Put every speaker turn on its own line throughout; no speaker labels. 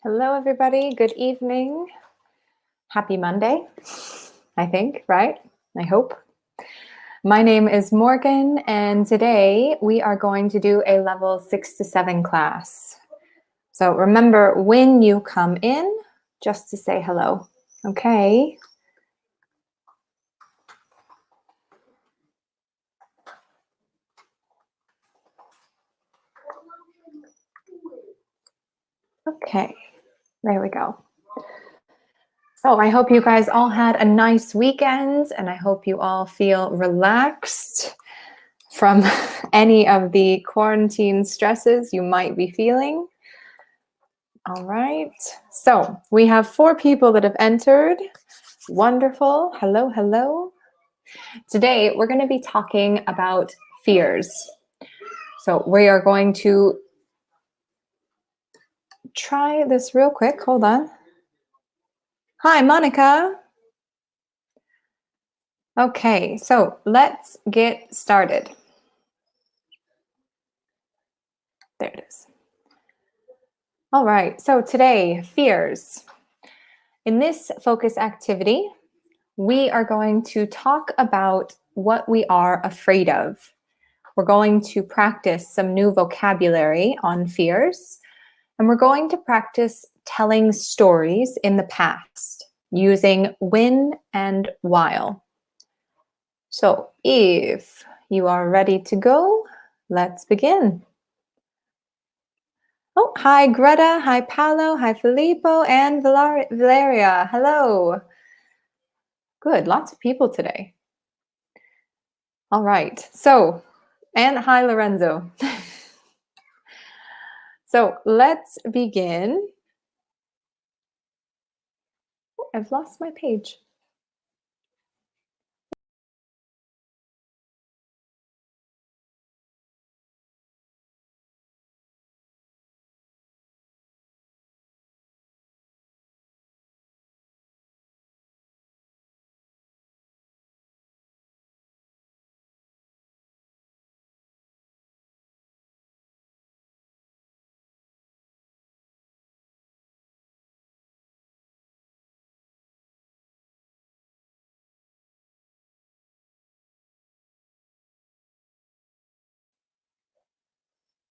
Hello, everybody. Good evening. Happy Monday, I think, right? I hope. My name is Morgan, and today we are going to do a level 6 to 7 class. So remember, when you come in, just to say hello, okay? Okay, there we go. So I hope you guys all had a nice weekend, and I hope you all feel relaxed from any of the quarantine stresses you might be feeling. All right, so we have 4 people that have entered. Wonderful. Hello, hello. Today, we're going to be talking about fears. So we are going to try this real quick. Hold on. Hi, Monica. Okay, so let's get started. There it is. All right, so today, fears. In this focus activity, we are going to talk about what we are afraid of. We're going to practice some new vocabulary on fears, and we're going to practice telling stories in the past using when and while. So if you are ready to go, let's begin. Oh, hi, Greta. Hi, Paolo. Hi, Filippo and Valeria. Hello. Good, lots of people today. All right, so, and hi, Lorenzo. So let's begin. Oh, I've lost my page.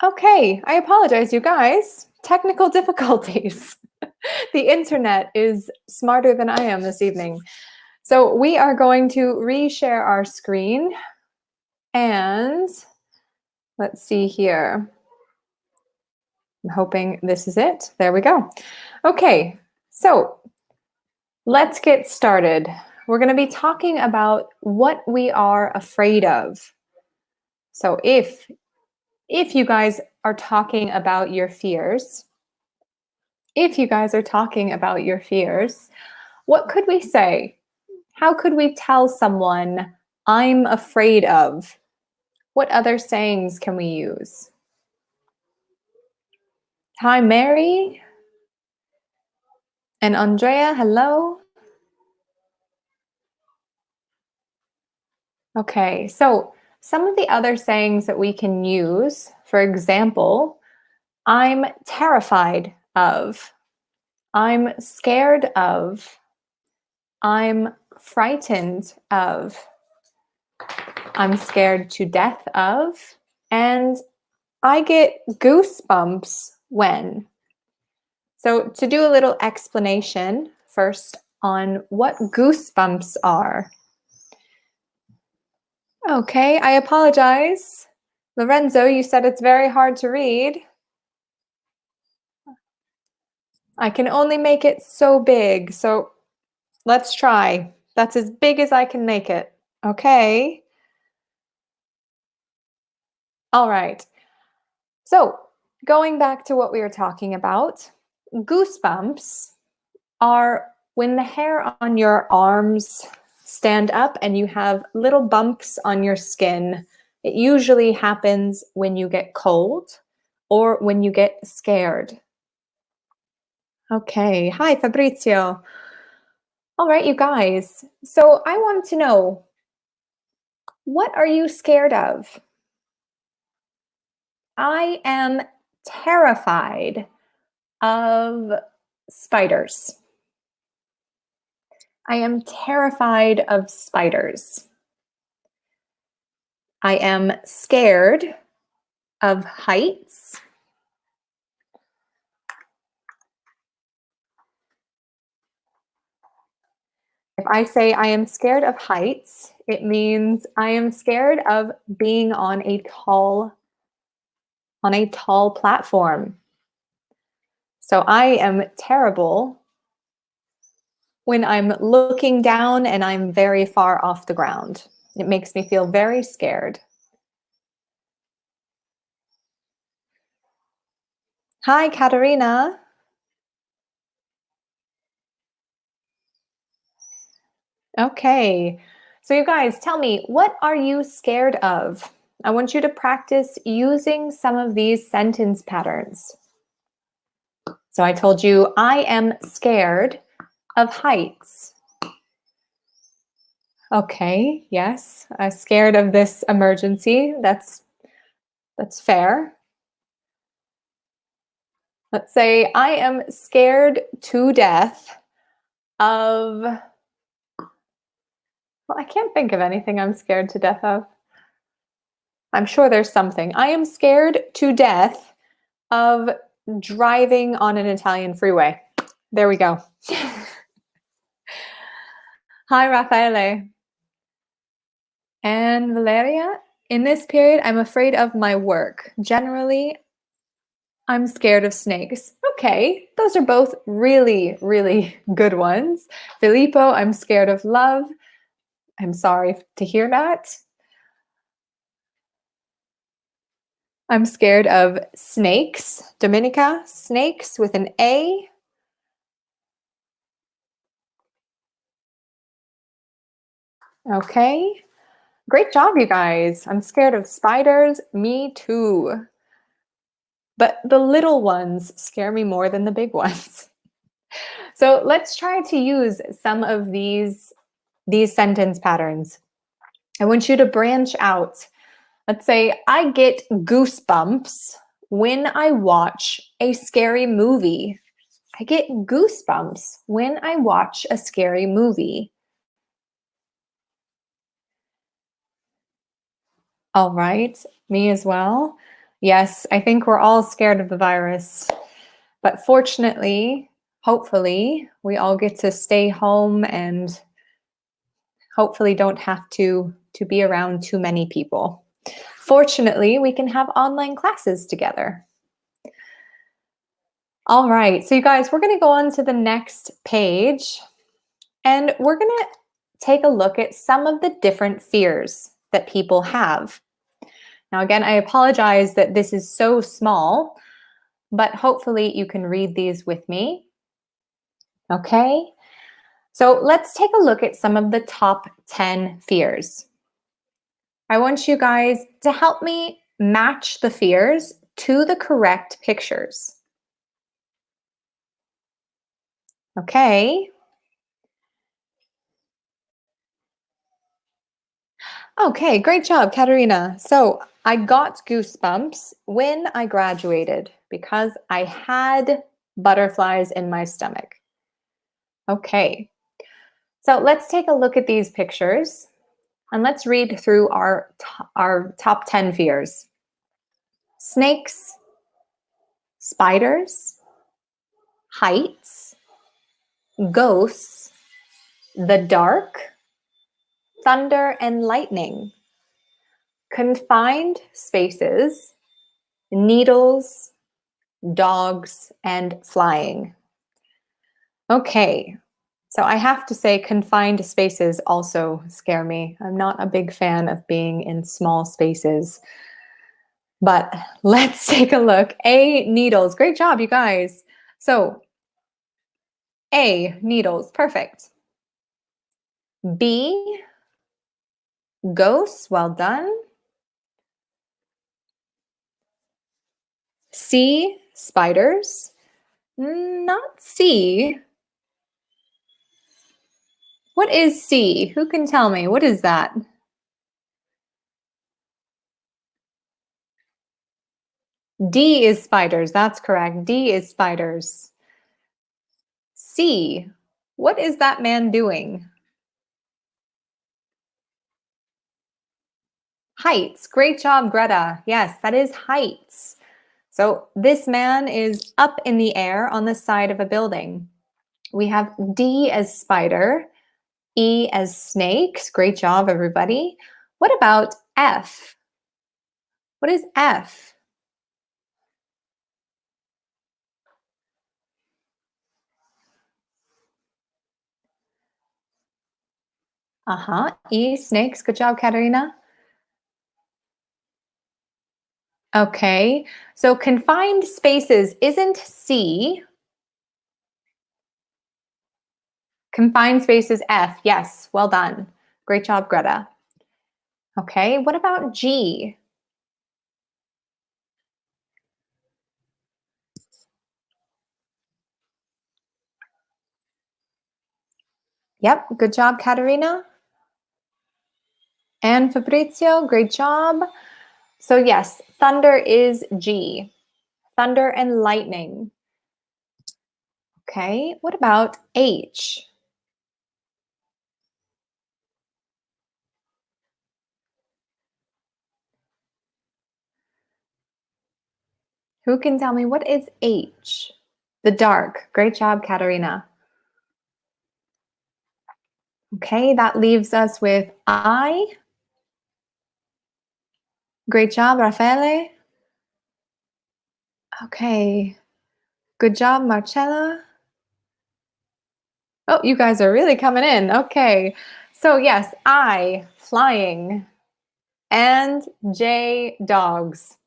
Okay, I apologize, you guys. Technical difficulties. The internet is smarter than I am this evening. So we are going to reshare our screen, and let's see here. I'm hoping this is it. There we go. Okay, so let's get started. We're going to be talking about what we are afraid of. So if you guys are talking about your fears, what could we say? How could we tell someone, I'm afraid of? What other sayings can we use? Hi, Mary. And Andrea, hello. Okay, so some of the other sayings that we can use, for example, I'm terrified of, I'm scared of, I'm frightened of, I'm scared to death of, and I get goosebumps when. So to do a little explanation first on what goosebumps are. Okay, I apologize. Lorenzo, you said it's very hard to read. I can only make it so big, so let's try. That's as big as I can make it. Okay. All right. So going back to what we were talking about, goosebumps are when the hair on your arms stand up and you have little bumps on your skin. It usually happens when you get cold or when you get scared. Okay. Hi, Fabrizio. All right, you guys. So I want to know, what are you scared of? I am terrified of spiders. I am terrified of spiders. I am scared of heights. If I say I am scared of heights, it means I am scared of being on a tall platform. So I am terrible when I'm looking down and I'm very far off the ground. It makes me feel very scared. Hi, Katerina. Okay. So you guys, tell me, what are you scared of? I want you to practice using some of these sentence patterns. So I told you, I am scared of heights. Okay, yes, I'm scared of this emergency. That's fair. Let's say I am scared to death of, well, I can't think of anything I'm scared to death of. I'm sure there's something. I am scared to death of driving on an Italian freeway. There we go. Hi, Raffaele. And Valeria, in this period, I'm afraid of my work. Generally, I'm scared of snakes. Okay, those are both really, really good ones. Filippo, I'm scared of love. I'm sorry to hear that. I'm scared of snakes. Dominica, snakes with an A. Okay. Great job, you guys. I'm scared of spiders. Me too. But the little ones scare me more than the big ones. So let's try to use some of these sentence patterns. I want you to branch out. Let's say I get goosebumps when I watch a scary movie. I get goosebumps when I watch a scary movie. All right, me as well. Yes, I think we're all scared of the virus. But fortunately, hopefully, we all get to stay home and hopefully don't have to be around too many people. Fortunately, we can have online classes together. All right, so you guys, we're going to go on to the next page and we're going to take a look at some of the different fears that people have. Now, again, I apologize that this is so small, but hopefully you can read these with me. Okay, so let's take a look at some of the top 10 fears. I want you guys to help me match the fears to the correct pictures. Okay. Okay, great job, Katerina. So I got goosebumps when I graduated because I had butterflies in my stomach. Okay, so let's take a look at these pictures and let's read through our top 10 fears. Snakes, spiders, heights, ghosts, the dark, thunder and lightning, confined spaces, needles, dogs, and flying. Okay, so I have to say confined spaces also scare me. I'm not a big fan of being in small spaces. But let's take a look. A, needles. Great job, you guys. So A, needles. Perfect. B, ghosts. Well done. C, spiders. Not C. What is C? Who can tell me? What is that? D is spiders. That's correct. D is spiders. C. What is that man doing? Heights. Great job, Greta. Yes, that is heights. So this man is up in the air on the side of a building. We have D as spider, E as snakes. Great job, everybody. What about F? What is F? E, snakes. Good job, Katerina. Okay, so confined spaces isn't C. Confined spaces F. Yes, well done. Great job, Greta. Okay, what about G? Yep, good job, Katerina. And Fabrizio, great job. So yes, thunder is G. Thunder and lightning. Okay, what about H? Who can tell me what is H? The dark. Great job, Katerina. Okay, that leaves us with I. Great job, Raffaele. Okay, good job, Marcella. Oh, you guys are really coming in. Okay, so yes, I, flying, and J, dogs.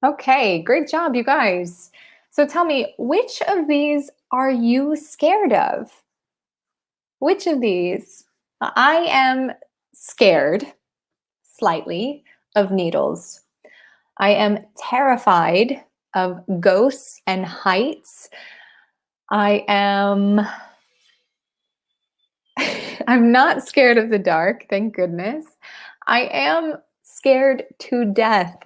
Okay, great job, you guys. So tell me, which of these are you scared of? Which of these? I am scared, slightly, of needles. I am terrified of ghosts and heights. I am... I'm not scared of the dark, thank goodness. I am scared to death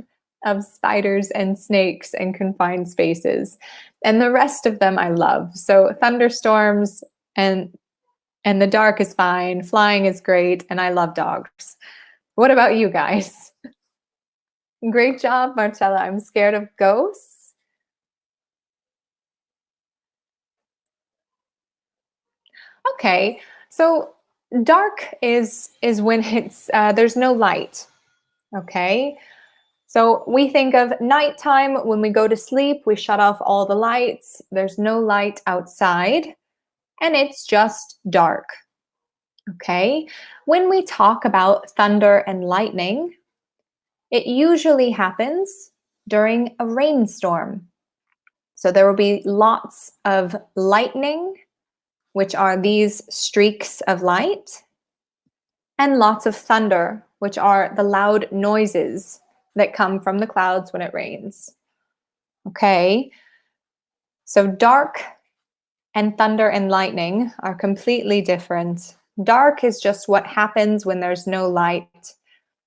of spiders and snakes and confined spaces. And the rest of them I love. So thunderstorms and the dark is fine, flying is great, and I love dogs. What about you guys? Great job, Marcella. I'm scared of ghosts. Okay, so dark is when it's there's no light. Okay, so we think of nighttime when we go to sleep, we shut off all the lights, there's no light outside, and it's just dark. Okay, when we talk about thunder and lightning, it usually happens during a rainstorm. So there will be lots of lightning, which are these streaks of light, and lots of thunder, which are the loud noises that come from the clouds when it rains. Okay, so dark and thunder and lightning are completely different. Dark is just what happens when there's no light,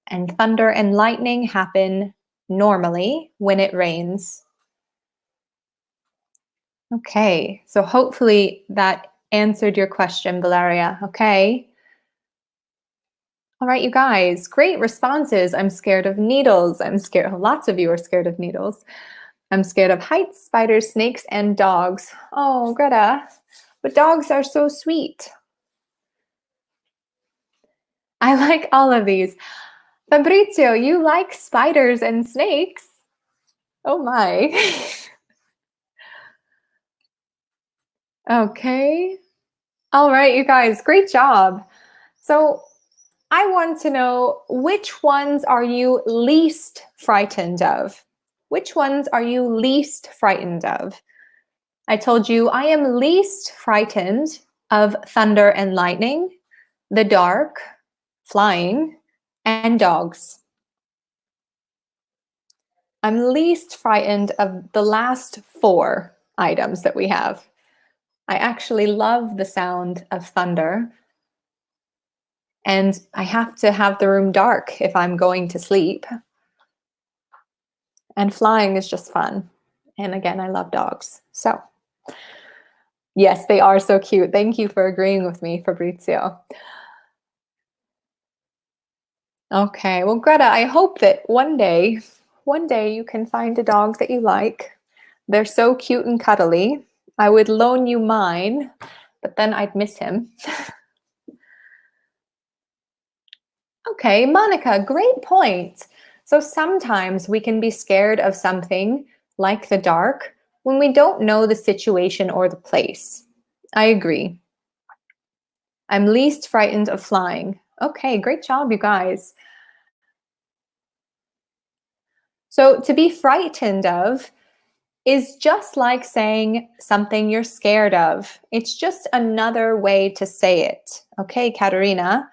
and thunder and lightning happen normally when it rains. Okay, so hopefully that answered your question, Valeria. Okay. All right, you guys, great responses. I'm scared of needles. I'm scared. Lots of you are scared of needles. I'm scared of heights, spiders, snakes, and dogs. Oh, Greta, but dogs are so sweet. I like all of these. Fabrizio, you like spiders and snakes? Oh my. Okay. All right, you guys, great job. So I want to know, which ones are you least frightened of? Which ones are you least frightened of? I told you I am least frightened of thunder and lightning, the dark, flying, and dogs. I'm least frightened of the last 4 items that we have. I actually love the sound of thunder, and I have to have the room dark if I'm going to sleep. And flying is just fun. And again, I love dogs. So Yes, they are so cute. Thank you for agreeing with me, Fabrizio. Okay, well, Greta, I hope that one day you can find a dog that you like. They're so cute and cuddly. I would loan you mine, but then I'd miss him. Okay, Monica, great point. So sometimes we can be scared of something like the dark when we don't know the situation or the place. I agree. I'm least frightened of flying. Okay, great job, you guys. So to be frightened of is just like saying something you're scared of. It's just another way to say it. Okay, Katerina?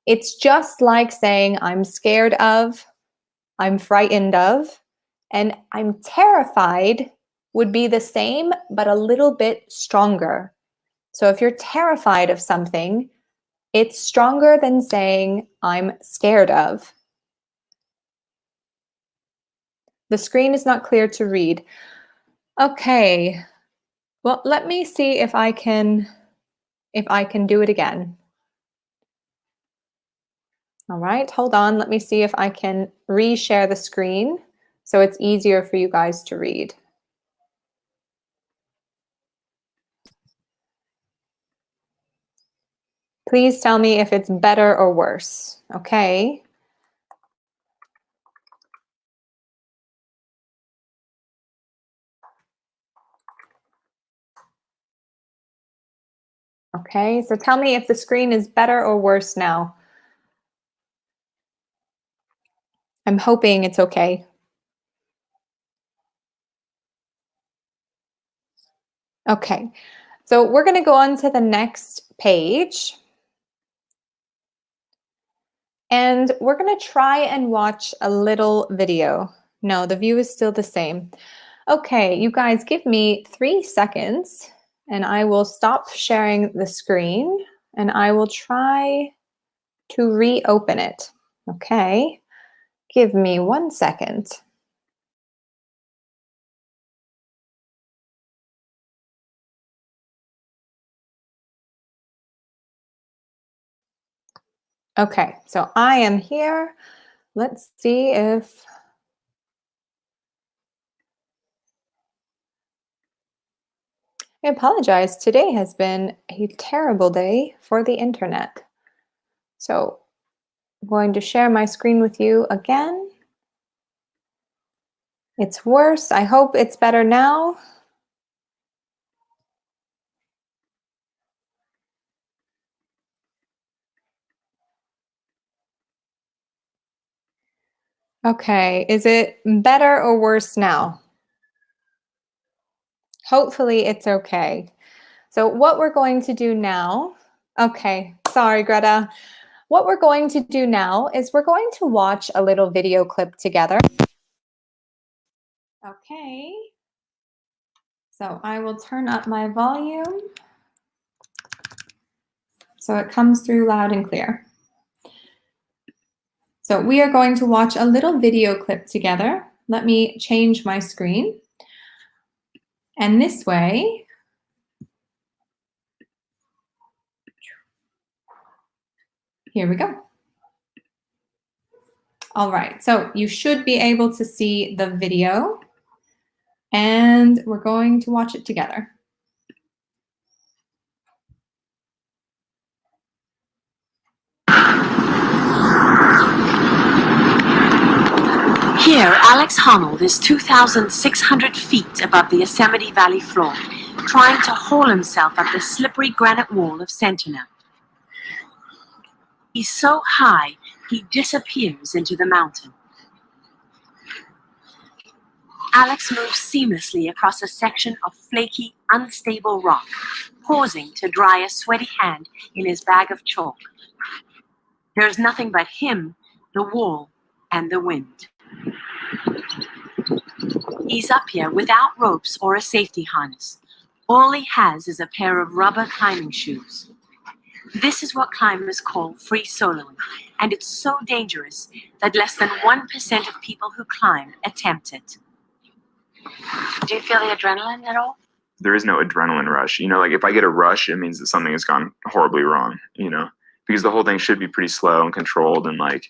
It's just like saying I'm scared of, I'm frightened of, and I'm terrified would be the same, but a little bit stronger. So if you're terrified of something, it's stronger than saying I'm scared of. The screen is not clear to read. Okay, well, let me see if I can do it again. All right, hold on. Let me see if I can reshare the screen so it's easier for you guys to read. Please tell me if it's better or worse, okay? Okay, so tell me if the screen is better or worse now. I'm hoping it's okay. Okay, so we're going to go on to the next page. And we're going to try and watch a little video. No, the view is still the same. Okay, you guys, give me 3 seconds and I will stop sharing the screen and I will try to reopen it. Okay, give me 1 second. Okay, so I am here. Let's see if I apologize. Today has been a terrible day for the internet. So I'm going to share my screen with you again. It's worse. I hope it's better now. Okay, is it better or worse now? Hopefully it's okay. So what we're going to do now, okay, sorry, Greta. What we're going to do now is we're going to watch a little video clip together. Okay, so I will turn up my volume so it comes through loud and clear. So we are going to watch a little video clip together. Let me change my screen. And this way, here we go. All right, so you should be able to see the video and we're going to watch it together.
Here, Alex Honnold is 2,600 feet above the Yosemite Valley floor, trying to haul himself up the slippery granite wall of Sentinel. He's so high, he disappears into the mountain. Alex moves seamlessly across a section of flaky, unstable rock, pausing to dry a sweaty hand in his bag of chalk. There's nothing but him, the wall, and the wind. He's up here without ropes or a safety harness. All he has is a pair of rubber climbing shoes. This is what climbers call free soloing, and it's so dangerous that less than 1% of people who climb attempt it. Do you feel the adrenaline at all?
there is no adrenaline rush. You know, like if I get a rush, it means that something has gone horribly wrong, you know, because the whole thing should be pretty slow and controlled and like,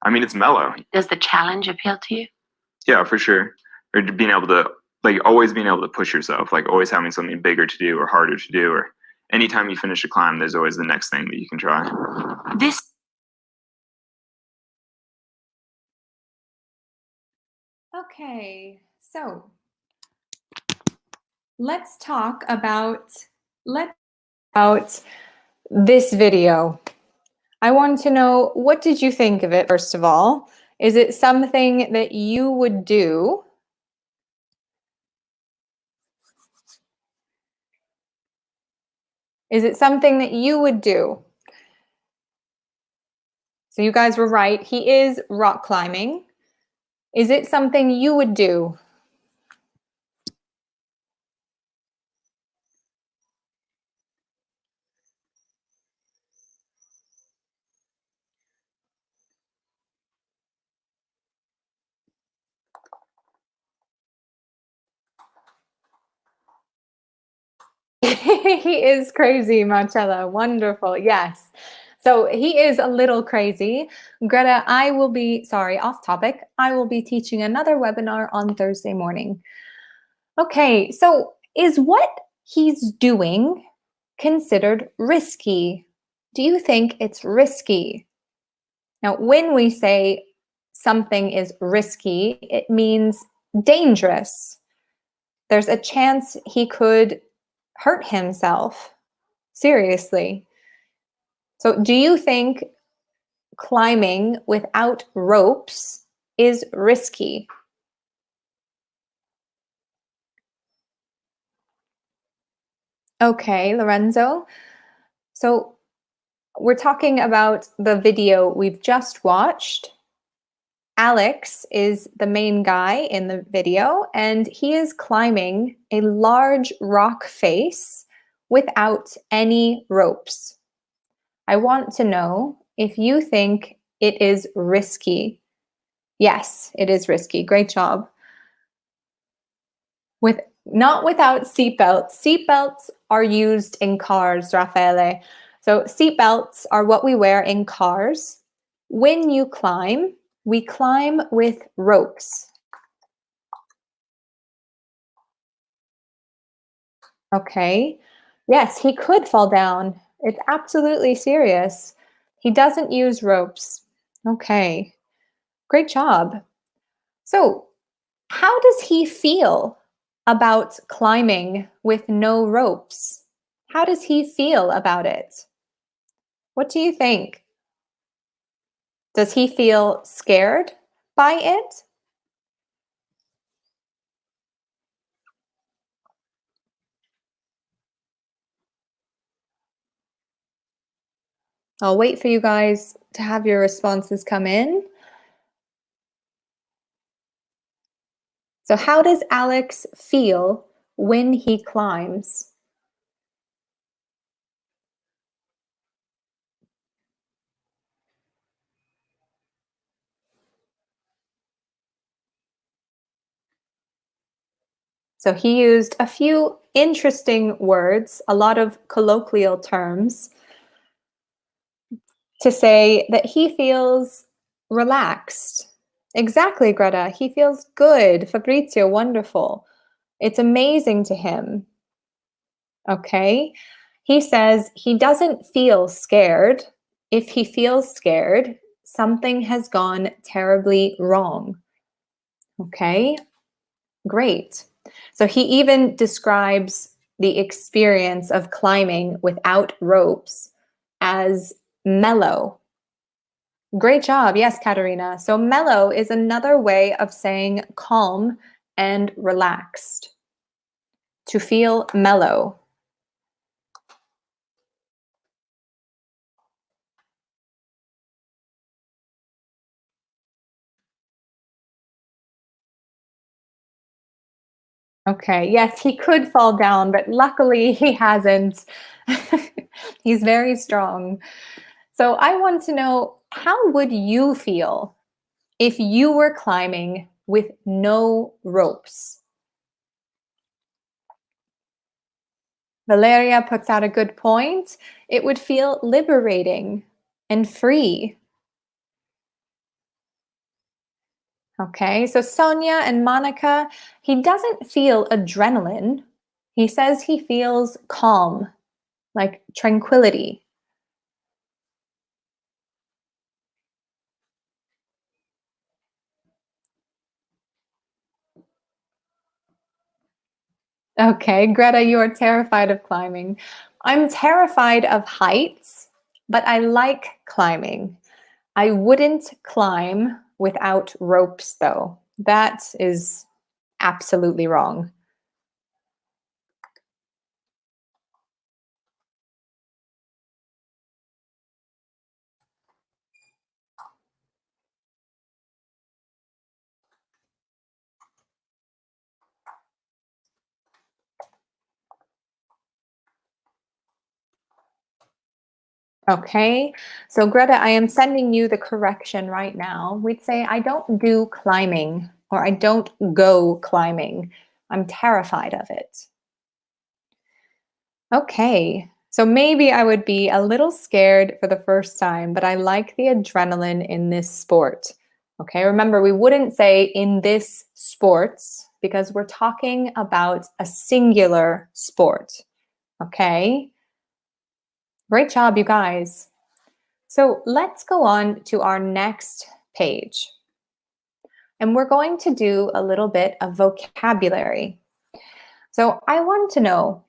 I mean, it's mellow.
Does the challenge appeal to you?
Yeah, for sure. Or being able to, like, always being able to push yourself, like always having something bigger to do or harder to do, or anytime you finish a climb, there's always the next thing that you can try.
This
Okay, so let's talk about this video. I want to know, what did you think of it, first of all? Is it something that you would do? Is it something that you would do? So you guys were right. He is rock climbing. Is it something you would do? He is crazy, Marcella. Wonderful. Yes. So he is a little crazy. Greta, I will be, sorry, off topic. I will be teaching another webinar on Thursday morning. Okay, so is what he's doing considered risky? Do you think it's risky? Now, when we say something is risky, it means dangerous. There's a chance he could hurt himself. Seriously. So do you think climbing without ropes is risky? Okay, Lorenzo. So we're talking about the video we've just watched. Alex is the main guy in the video, and he is climbing a large rock face without any ropes. I want to know if you think it is risky. Yes, it is risky. Great job. Not without seatbelts. Seatbelts are used in cars, Raffaele. So seatbelts are what we wear in cars. When you climb, we climb with ropes. Okay. Yes, he could fall down. It's absolutely serious. He doesn't use ropes. Okay. Great job. So, how does he feel about climbing with no ropes? How does he feel about it? What do you think? Does he feel scared by it? I'll wait for you guys to have your responses come in. So how does Alex feel when he climbs? So he used a few interesting words, a lot of colloquial terms, to say that he feels relaxed. Exactly, Greta. He feels good. Fabrizio, wonderful. It's amazing to him. Okay. He says he doesn't feel scared. If he feels scared, something has gone terribly wrong. Okay. Great. So he even describes the experience of climbing without ropes as mellow. Great job. Yes, Katerina. So mellow is another way of saying calm and relaxed. To feel mellow. Okay, yes, he could fall down, but luckily he hasn't. He's very strong. So I want to know, how would you feel if you were climbing with no ropes? Valeria puts out a good point. It would feel liberating and free. Okay, so Sonia and Monica, he doesn't feel adrenaline. He says he feels calm, like tranquility. Okay, Greta, you are terrified of climbing. I'm terrified of heights, but I like climbing. I wouldn't climb without ropes, though. That is absolutely wrong. Okay, so Greta, I am sending you the correction right now. We'd say, I don't do climbing, or I don't go climbing. I'm terrified of it. Okay, so maybe I would be a little scared for the first time, but I like the adrenaline in this sport. Okay, remember, we wouldn't say in this sports because we're talking about a singular sport. Okay, great job, you guys. So let's go on to our next page. And we're going to do a little bit of vocabulary. So I want to know,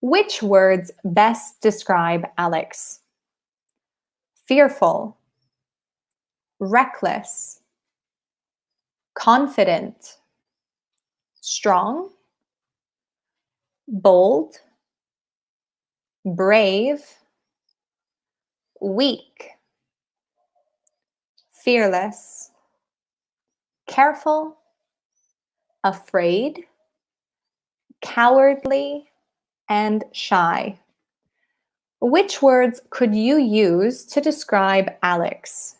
which words best describe Alex? Fearful, reckless, confident, strong, bold, brave, weak, fearless, careful, afraid, cowardly, and shy. Which words could you use to describe Alex?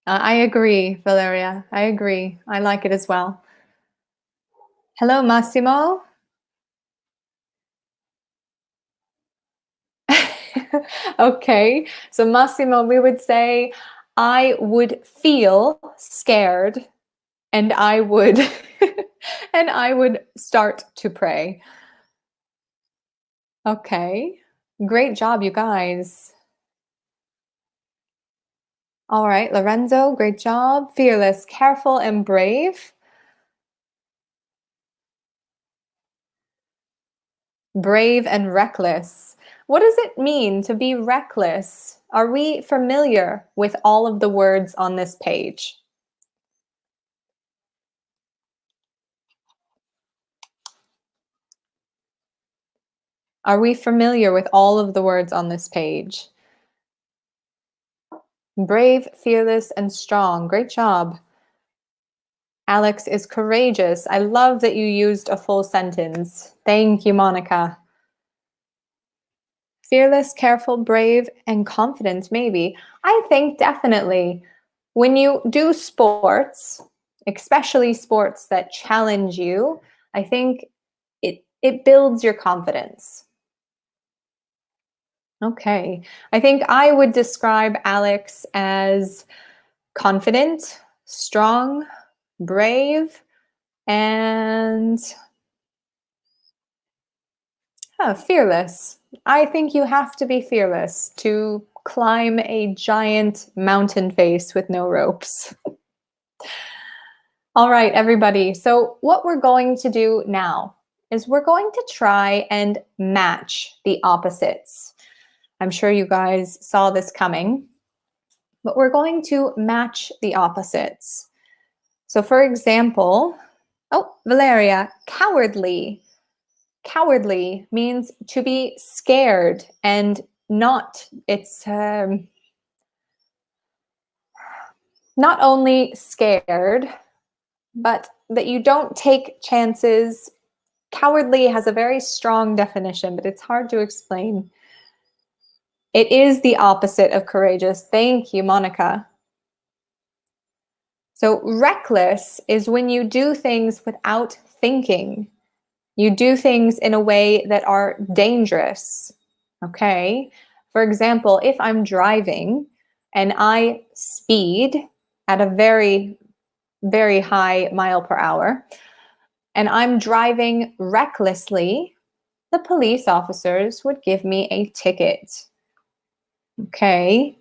I agree, Valeria. I agree. I like it as well. Hello, Massimo. Okay, so Massimo, we would say, I would feel scared and I would and I would start to pray. Okay, great job, you guys. All right, Lorenzo, great job. Fearless, careful, and brave. Brave and reckless. What does it mean to be reckless? Are we familiar with all of the words on this page? Are we familiar with all of the words on this page? Brave, fearless, and strong. Great job. Alex is courageous. I love that you used a full sentence. Thank you, Monica. Fearless, careful, brave, and confident, maybe. I think definitely when you do sports, especially sports that challenge you, I think it builds your confidence. Okay, I think I would describe Alex as confident, strong, brave, and fearless. I think you have to be fearless to climb a giant mountain face with no ropes. All right, everybody. So what we're going to do now is we're going to try and match the opposites. I'm sure you guys saw this coming, but we're going to match the opposites. So for example, oh, Valeria, cowardly. Cowardly means to be scared and not, it's not only scared, but that you don't take chances. Cowardly has a very strong definition, but it's hard to explain. It is the opposite of courageous. Thank you, Monica. So reckless is when you do things without thinking. You do things in a way that are dangerous. Okay? For example, if I'm driving and I speed at a very, very high mile per hour, and I'm driving recklessly, the police officers would give me a ticket. Okay.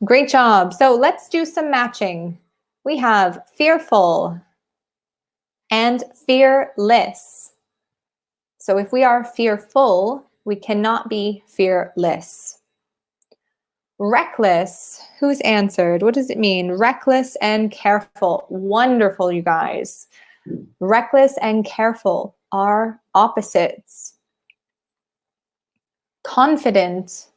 Great job. So let's do some matching. We have fearful and fearless. So if we are fearful, we cannot be fearless. Reckless, who's answered? What does it mean? Reckless and careful. Wonderful, you guys. Reckless and careful are opposites. Confident.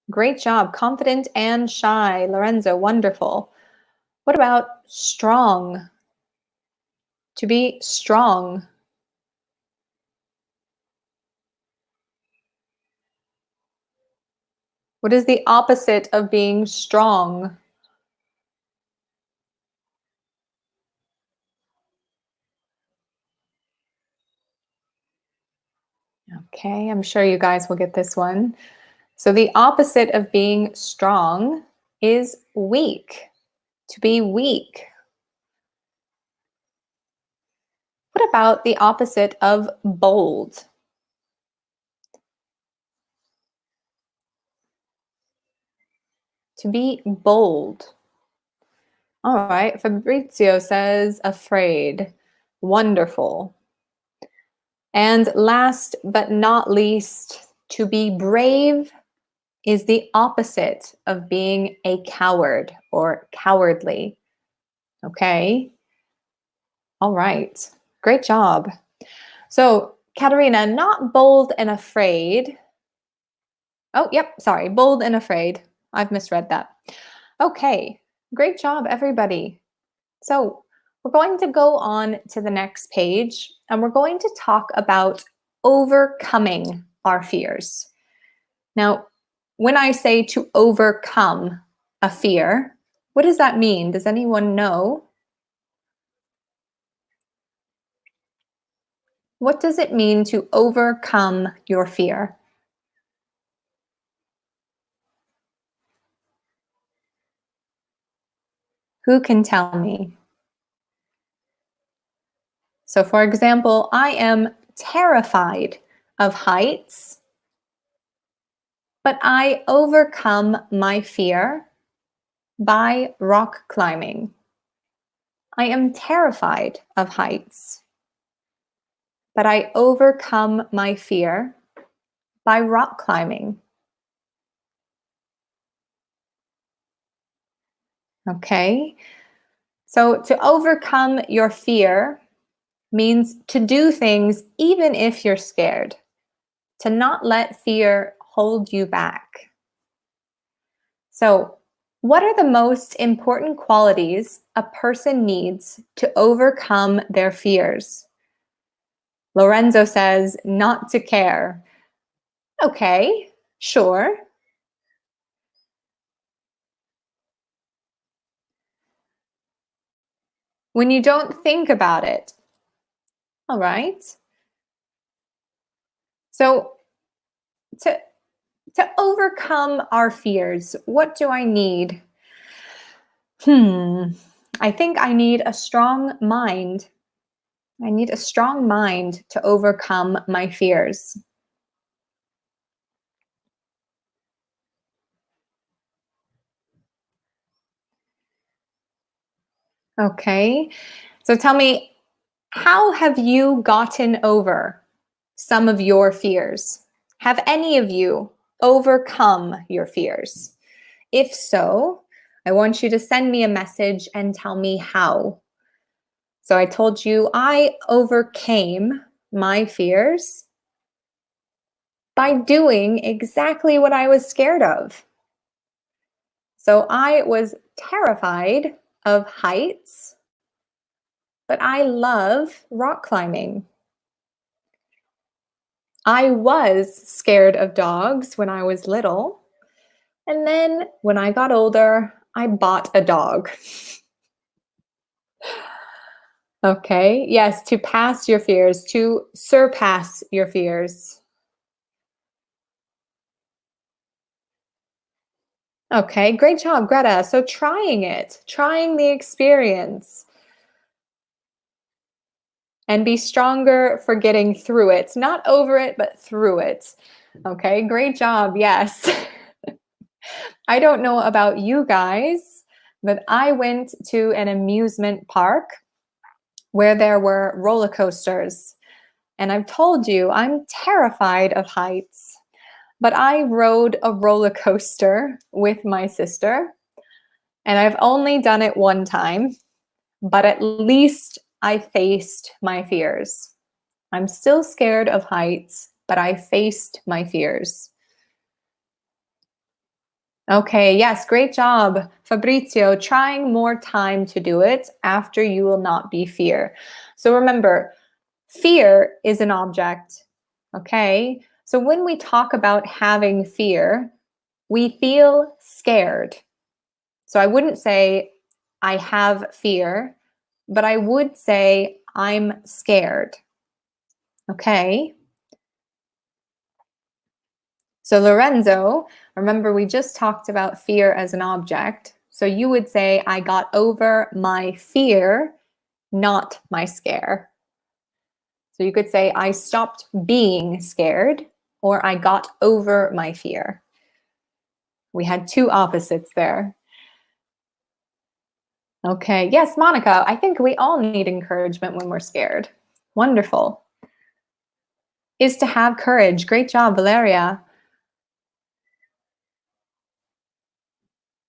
Great job. Confident and shy. Lorenzo, wonderful. What about strong? To be strong. What is the opposite of being strong? Okay, I'm sure you guys will get this one. So the opposite of being strong is weak. To be weak. What about the opposite of bold? To be bold. All right, Fabrizio says afraid. Wonderful. And last but not least, to be brave is the opposite of being a coward or cowardly. Okay? All right. Great job. So, Katerina, not bold and afraid. Oh, yep, sorry, bold and afraid. I've misread that. Okay, great job, everybody. So, we're going to go on to the next page and we're going to talk about overcoming our fears. Now, when I say to overcome a fear, what does that mean? Does anyone know? What does it mean to overcome your fear? Who can tell me? So, for example, I am terrified of heights, but I overcome my fear by rock climbing. I am terrified of heights, but I overcome my fear by rock climbing. Okay, so to overcome your fear means to do things even if you're scared, to not let fear hold you back. So, what are the most important qualities a person needs to overcome their fears? Lorenzo says, not to care. Okay, sure. When you don't think about it. All right. So, to overcome our fears, what do I need? I think I need a strong mind. I need a strong mind to overcome my fears. Okay, so tell me, how have you gotten over some of your fears? Have any of you overcome your fears? If so, I want you to send me a message and tell me how. So I told you I overcame my fears by doing exactly what I was scared of. So I was terrified of heights, but I love rock climbing. I was scared of dogs when I was little. And then when I got older, I bought a dog. Okay, yes, to pass your fears, to surpass your fears. Okay, great job, Greta. So trying it, trying the experience, and be stronger for getting through it. Not over it, but through it. Okay, great job. Yes. I don't know about you guys, but I went to an amusement park where there were roller coasters. And I've told you I'm terrified of heights, but I rode a roller coaster with my sister. And I've only done it one time, but at least I faced my fears. I'm still scared of heights, but I faced my fears. Okay, yes, great job, Fabrizio. Trying more time to do it after you will not be fear. So remember, fear is an object, okay? So when we talk about having fear, we feel scared. So I wouldn't say I have fear, but I would say I'm scared, okay? So Lorenzo, remember we just talked about fear as an object. So you would say, I got over my fear, not my scare. So you could say, I stopped being scared, or I got over my fear. We had two opposites there. Okay, yes, Monica, I think we all need encouragement when we're scared. Wonderful. Is to have courage. Great job, Valeria.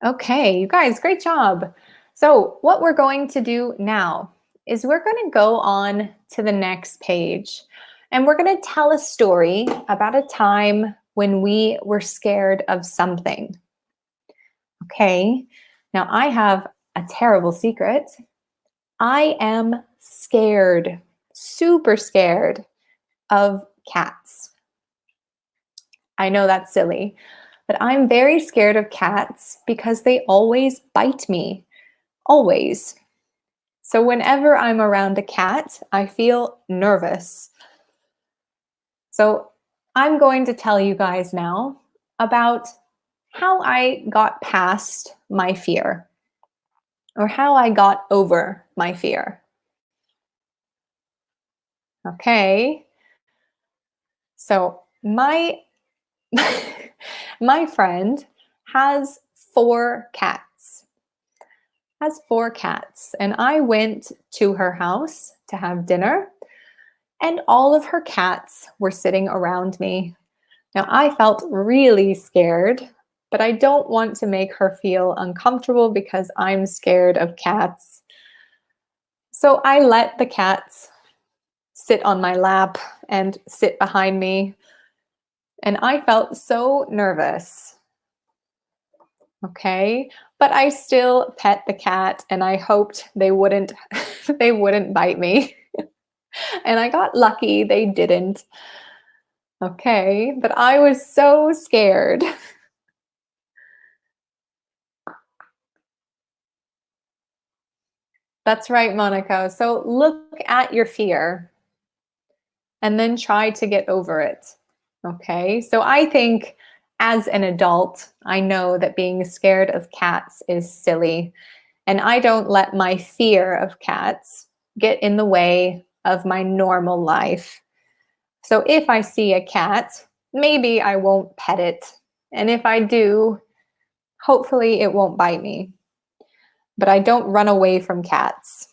Okay, you guys, great job. So what we're going to do now is we're going to go on to the next page, and we're going to tell a story about a time when we were scared of something. Okay, now I have a terrible secret. I am scared, super scared of cats. I know that's silly, but I'm very scared of cats because they always bite me, always. So whenever I'm around a cat, I feel nervous. So I'm going to tell you guys now about how I got past my fear, or how I got over my fear. Okay. So my my friend has 4 cats. Has 4 cats, and I went to her house to have dinner, and all of her cats were sitting around me. Now I felt really scared, but I don't want to make her feel uncomfortable because I'm scared of cats. So I let the cats sit on my lap and sit behind me, and I felt so nervous. Okay, but I still pet the cat, and I hoped they wouldn't they wouldn't bite me. And I got lucky, they didn't. Okay, but I was so scared. That's right, Monica. So look at your fear and then try to get over it. Okay, so I think as an adult, I know that being scared of cats is silly, and I don't let my fear of cats get in the way of my normal life. So if I see a cat, maybe I won't pet it. And if I do, hopefully it won't bite me. But I don't run away from cats.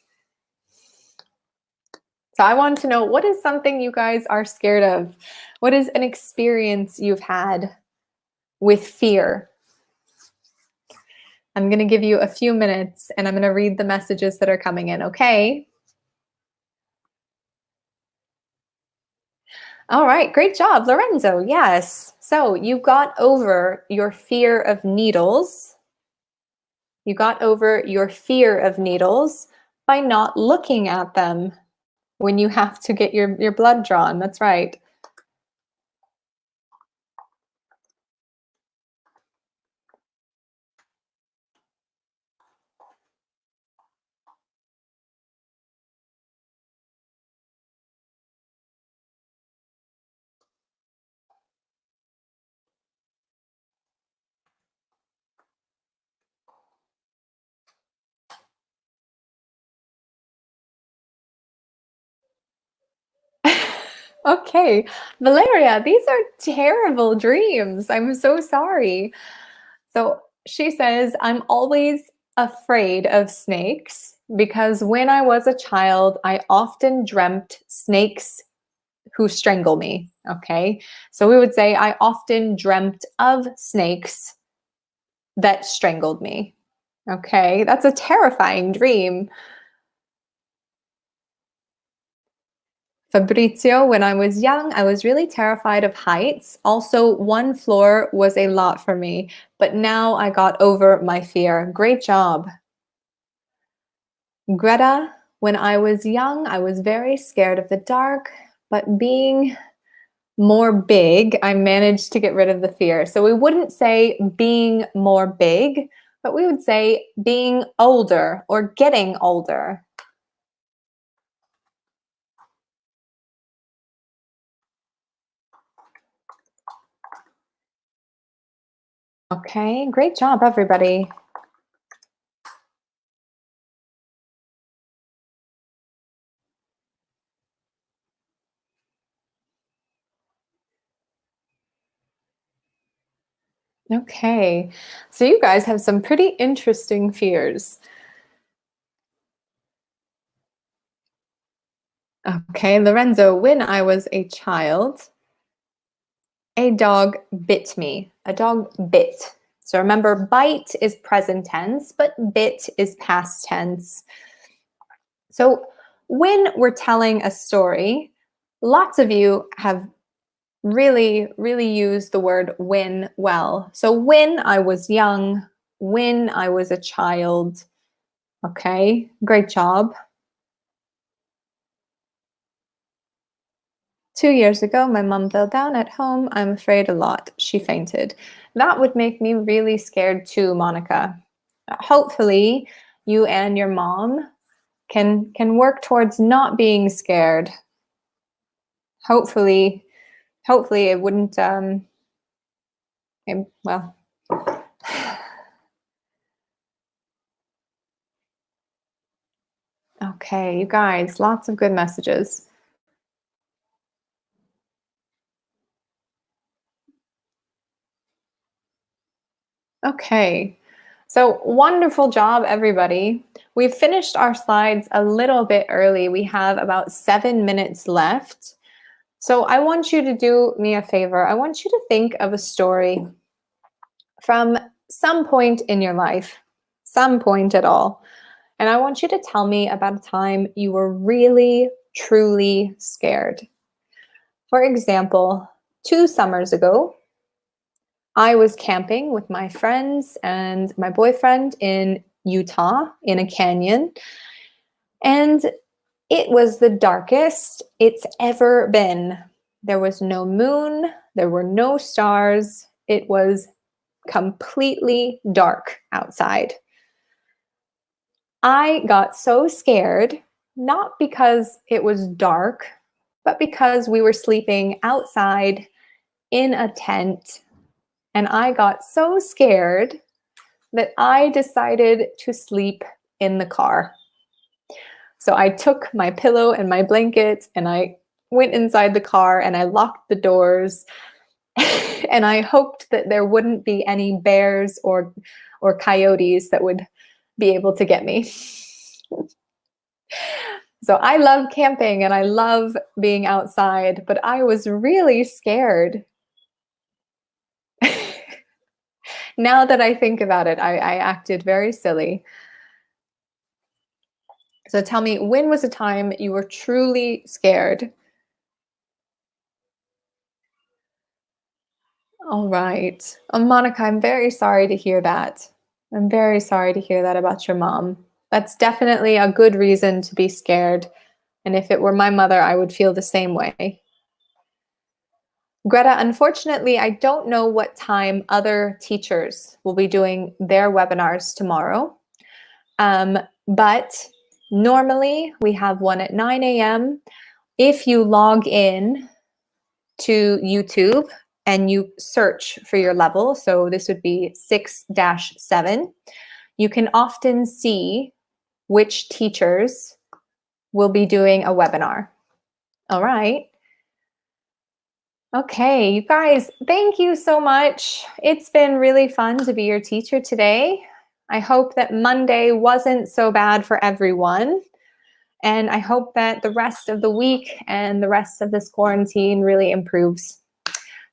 So I want to know, what is something you guys are scared of? What is an experience you've had with fear? I'm going to give you a few minutes and I'm going to read the messages that are coming in, okay? All right, great job, Lorenzo. Yes. So you got over your fear of needles. You got over your fear of needles by not looking at them when you have to get your blood drawn. That's right. Okay, Valeria, these are terrible dreams. I'm so sorry. So she says, I'm always afraid of snakes because when I was a child, I often dreamt snakes who strangle me. Okay, so we would say, I often dreamt of snakes that strangled me. Okay, that's a terrifying dream. Fabrizio, when I was young, I was really terrified of heights. Also, one floor was a lot for me, but now I got over my fear. Great job. Greta, when I was young, I was very scared of the dark, but being more big, I managed to get rid of the fear. So we wouldn't say being more big, but we would say being older or getting older. Okay, great job, everybody. Okay, so you guys have some pretty interesting fears. Okay, Lorenzo, when I was a child, a dog bit me. A dog bit. So remember, bite is present tense, but bit is past tense. So when we're telling a story, lots of you have really used the word when well. So when I was young, when I was a child. Okay, great job. 2 years ago, my mom fell down at home. I'm afraid a lot. She fainted. That would make me really scared too, Monica. Hopefully, you and your mom can work towards not being scared. Hopefully it wouldn't well. Okay, you guys, lots of good messages. Okay, so wonderful job, everybody. We've finished our slides a little bit early. We have about 7 minutes left. So I want you to do me a favor. I want you to think of a story from some point in your life, some point at all. And I want you to tell me about a time you were really, truly scared. For example, 2 summers ago, I was camping with my friends and my boyfriend in Utah in a canyon. And it was the darkest it's ever been. There was no moon, there were no stars. It was completely dark outside. I got so scared, not because it was dark, but because we were sleeping outside in a tent. And I got so scared that I decided to sleep in the car. So I took my pillow and my blanket and I went inside the car and I locked the doors and I hoped that there wouldn't be any bears or coyotes that would be able to get me. So I love camping and I love being outside, but I was really scared. Now that I think about it, I acted very silly. So tell me, when was a time you were truly scared? All right. Monica, I'm very sorry to hear that. I'm very sorry to hear that about your mom. That's definitely a good reason to be scared. And if it were my mother, I would feel the same way. Greta, unfortunately, I don't know what time other teachers will be doing their webinars tomorrow. But normally we have one at 9 a.m. If you log in to YouTube and you search for your level, so this would be 6-7, you can often see which teachers will be doing a webinar. All right. Okay, you guys, thank you so much. It's been really fun to be your teacher today. I hope that Monday wasn't so bad for everyone. And I hope that the rest of the week and the rest of this quarantine really improves.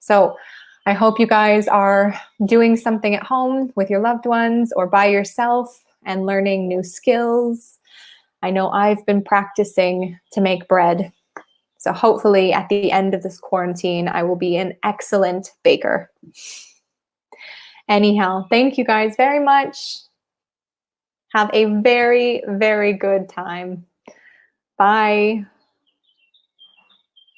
So I hope you guys are doing something at home with your loved ones or by yourself and learning new skills. I know I've been practicing to make bread. So hopefully at the end of this quarantine, I will be an excellent baker. Anyhow, thank you guys very much. Have a very, very good time. Bye.